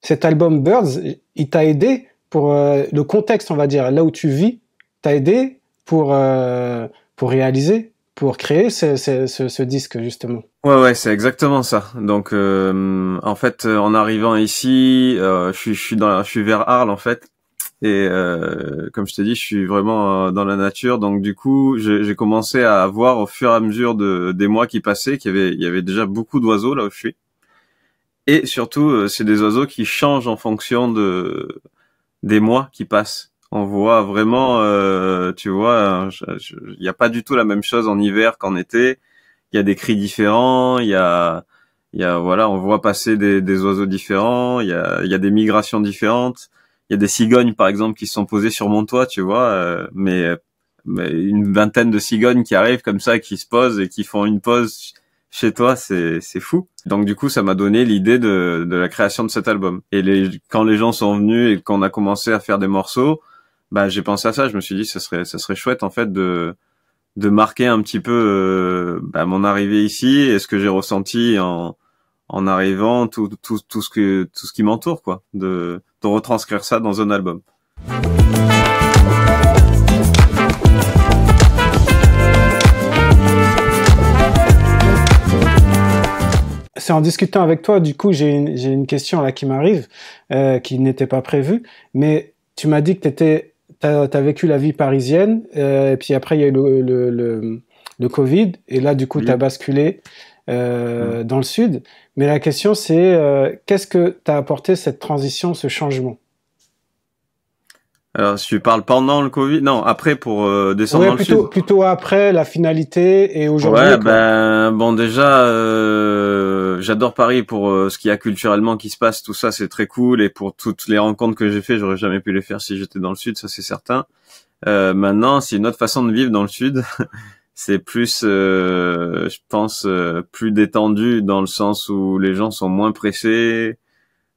cet album Birds, il t'a aidé pour le contexte, on va dire, là où tu vis, t'a aidé pour réaliser, pour créer ce disque, justement. Ouais, c'est exactement ça. Donc, en fait, en arrivant ici, je suis vers Arles en fait, et comme je t'ai dit, je suis vraiment dans la nature. Donc, du coup, j'ai commencé à voir au fur et à mesure des mois qui passaient il y avait déjà beaucoup d'oiseaux là où je suis, et surtout, c'est des oiseaux qui changent en fonction des mois qui passent. On voit vraiment, tu vois, il n'y a pas du tout la même chose en hiver qu'en été. Il y a des cris différents, voilà, on voit passer des oiseaux différents, il y a des migrations différentes. Il y a des cigognes, par exemple, qui se sont posées sur mon toit, tu vois, mais une vingtaine de cigognes qui arrivent comme ça, qui se posent et qui font une pause chez toi, c'est fou. Donc du coup, ça m'a donné l'idée de la création de cet album. Et quand les gens sont venus et qu'on a commencé à faire des morceaux, bah j'ai pensé à ça. Je me suis dit, ça serait chouette en fait de marquer un petit peu mon arrivée ici et ce que j'ai ressenti en arrivant, tout ce qui m'entoure, quoi, de retranscrire ça dans un album. C'est en discutant avec toi, du coup, j'ai une question là qui m'arrive, qui n'était pas prévue, mais tu m'as dit que t'as vécu la vie parisienne, et puis après il y a eu le Covid, et là du coup Oui. t'as basculé dans le sud. Mais la question c'est qu'est-ce que t'as apporté cette transition, ce changement? Alors, si tu parles pendant le Covid, non, après pour descendre Ouais, dans le sud. plutôt après la finalité et aujourd'hui Ouais, quoi. ben bon déjà, j'adore Paris pour ce qu'il y a culturellement qui se passe, tout ça c'est très cool, et pour toutes les rencontres que j'ai fait, j'aurais jamais pu les faire si j'étais dans le sud, ça c'est certain. Maintenant, c'est une autre façon de vivre dans le sud. C'est plus, je pense, plus détendu dans le sens où les gens sont moins pressés.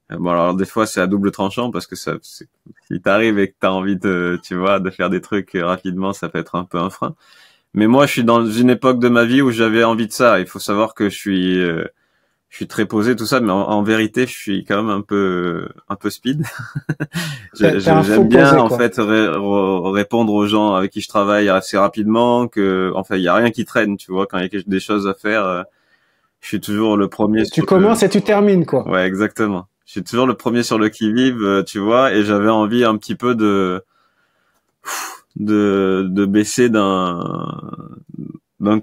Bon, alors des fois c'est à double tranchant parce que si t'arrives et que t'as envie tu vois, de faire des trucs rapidement, ça peut être un peu un frein. Mais moi, je suis dans une époque de ma vie où j'avais envie de ça. Il faut savoir que je suis très posé, tout ça, mais en vérité, je suis quand même un peu speed. T'es un faux J'aime bien posé en quoi. fait répondre aux gens avec qui je travaille assez rapidement, que enfin il y a rien qui traîne, tu vois, quand il y a des choses à faire, je suis toujours le premier Tu sur le. commences et tu termines quoi. Ouais, exactement. Je suis toujours le premier sur le qui-vive, tu vois, et j'avais envie un petit peu de baisser d'un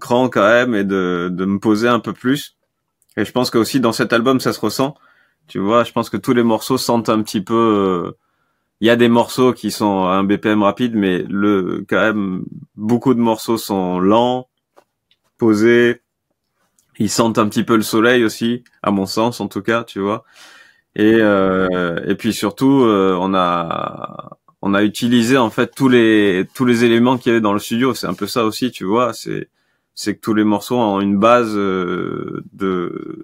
cran quand même et de me poser un peu plus. Et je pense que aussi dans cet album ça se ressent. Tu vois, je pense que tous les morceaux sentent un petit peu. Il y a des morceaux qui sont à un BPM rapide, mais quand même beaucoup de morceaux sont lents, posés. Ils sentent un petit peu le soleil aussi, à mon sens en tout cas, tu vois. Et puis surtout, on a utilisé en fait tous les éléments qu'il y avait dans le studio. C'est un peu ça aussi, tu vois. C'est que tous les morceaux ont une base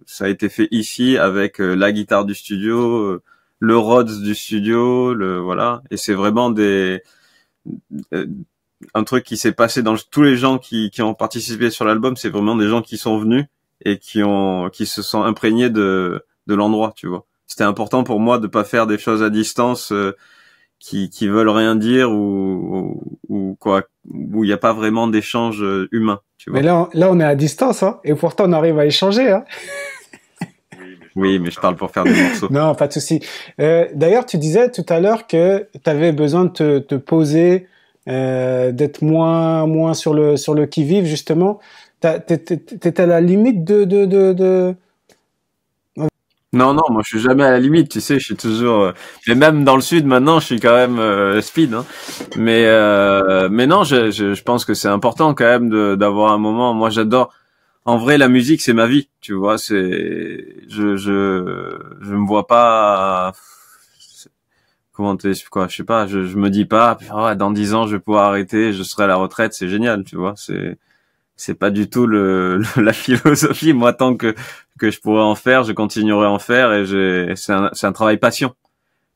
ça a été fait ici avec la guitare du studio, le Rhodes du studio, voilà. Et c'est vraiment euh, un truc qui s'est passé dans tous les gens qui ont participé sur l'album. C'est vraiment des gens qui sont venus et qui se sont imprégnés de l'endroit, tu vois. C'était important pour moi de pas faire des choses à distance qui veulent rien dire ou quoi, où il n'y a pas vraiment d'échange humain, tu Mais vois. là, on est à distance, hein, et pourtant on arrive à échanger, hein. Oui, mais je parle pour faire des morceaux. Non, pas de souci. D'ailleurs, tu disais tout à l'heure que tu avais besoin de te poser, d'être moins sur le qui-vive, justement. T'étais à la limite de... Non, non, moi je suis jamais à la limite, tu sais, je suis toujours. Et même dans le sud, maintenant, je suis quand même speed, hein. Mais non, je pense que c'est important quand même d'avoir un moment. Moi, j'adore. En vrai, la musique, c'est ma vie, tu vois. Je me vois pas. Comment t'es, quoi, je sais pas. Je me dis pas, ah, dans 10 ans, je vais pouvoir arrêter, je serai à la retraite, c'est génial, tu vois. C'est pas du tout la philosophie. Moi, tant que je pourrais en faire, je continuerai à en faire et c'est un travail passion.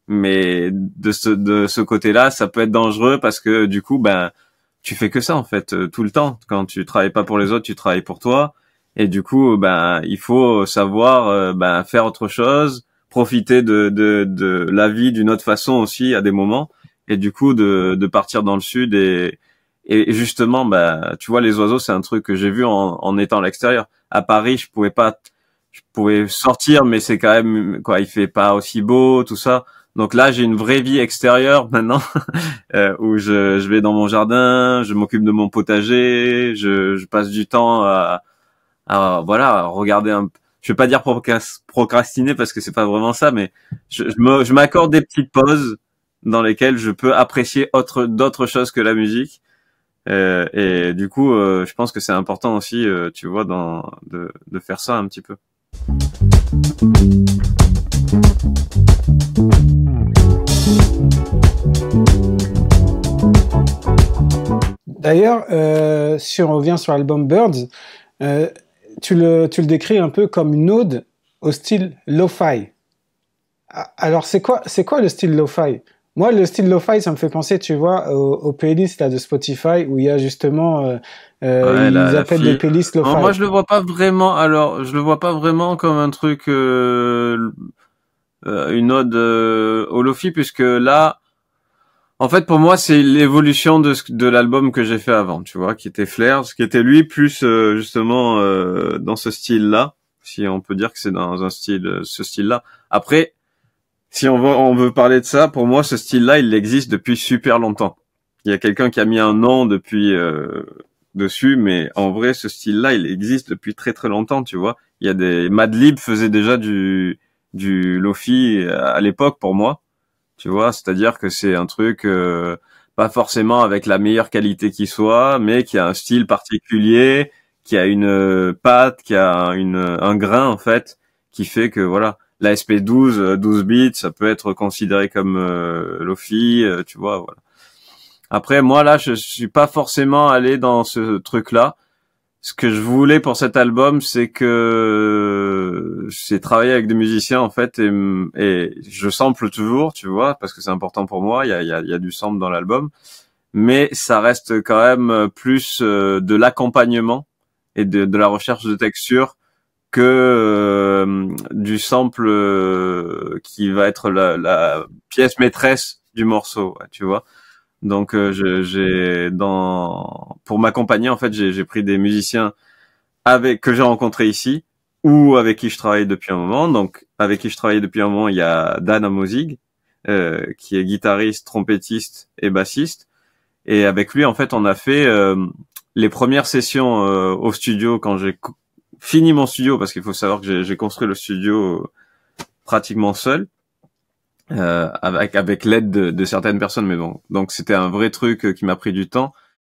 Mais de ce côté-là, ça peut être dangereux parce que du coup, ben, tu fais que ça en fait tout le temps. Quand tu travailles pas pour les autres, tu travailles pour toi. Et du coup, ben, il faut savoir ben faire autre chose, profiter de la vie d'une autre façon aussi à des moments, et du coup de partir dans le sud et justement, bah, tu vois, les oiseaux, c'est un truc que j'ai vu en étant à l'extérieur. À Paris, je pouvais sortir, mais c'est quand même, quoi, il fait pas aussi beau, tout ça. Donc là, j'ai une vraie vie extérieure maintenant, où je vais dans mon jardin, je m'occupe de mon potager, je passe du temps voilà, à regarder je vais pas dire procrastiner parce que c'est pas vraiment ça, mais je m'accorde des petites pauses dans lesquelles je peux apprécier d'autres choses que la musique. Et du coup, je pense que c'est important aussi, tu vois, de faire ça un petit peu. D'ailleurs, si on revient sur l'album Birds, euh, tu le décris un peu comme une ode au style lo-fi. Alors, c'est quoi le style lo-fi? Moi, le style lo-fi, ça me fait penser, tu vois, aux playlists là, de Spotify où il y a justement, Ouais, ils la appellent des fille. playlists Non, lo-fi. moi, je le vois pas vraiment. Alors, je le vois pas vraiment comme un truc, une ode au Lofi, puisque là, en fait, pour moi, c'est l'évolution de l'album que j'ai fait avant, tu vois, qui était Flares, qui était lui plus justement dans ce style-là, si on peut dire que c'est dans un style, ce style-là. Après, si on veut parler de ça, pour moi, ce style-là, il existe depuis super longtemps. Il y a quelqu'un qui a mis un nom depuis dessus, mais en vrai, ce style-là, il existe depuis très très longtemps, tu vois. Il y a des Madlib faisait déjà du lofi à l'époque pour moi, tu vois. C'est-à-dire que c'est un truc pas forcément avec la meilleure qualité qui soit, mais qui a un style particulier, qui a une patte, qui a un grain en fait, qui fait que voilà. La SP12, 12 bits, ça peut être considéré comme lofi, tu vois, voilà. Après, moi, là, je suis pas forcément allé dans ce truc-là. Ce que je voulais pour cet album, c'est travailler avec des musiciens, en fait, et je sample toujours, tu vois, parce que c'est important pour moi. Il y a du sample dans l'album. Mais ça reste quand même plus de l'accompagnement et de la recherche de texture que du sample qui va être la pièce maîtresse du morceau, ouais, tu vois. Donc pour m'accompagner en fait, j'ai pris des musiciens que j'ai rencontrés ici ou avec qui je travaille depuis un moment. Donc avec qui je travaille depuis un moment, il y a Dan Amozig qui est guitariste, trompettiste et bassiste. Et avec lui en fait, on a fait les premières sessions au studio quand j'ai fini mon studio, parce qu'il faut savoir que j'ai construit le studio pratiquement seul, avec l'aide de certaines personnes, mais bon, donc c'était un vrai truc qui m'a pris du temps.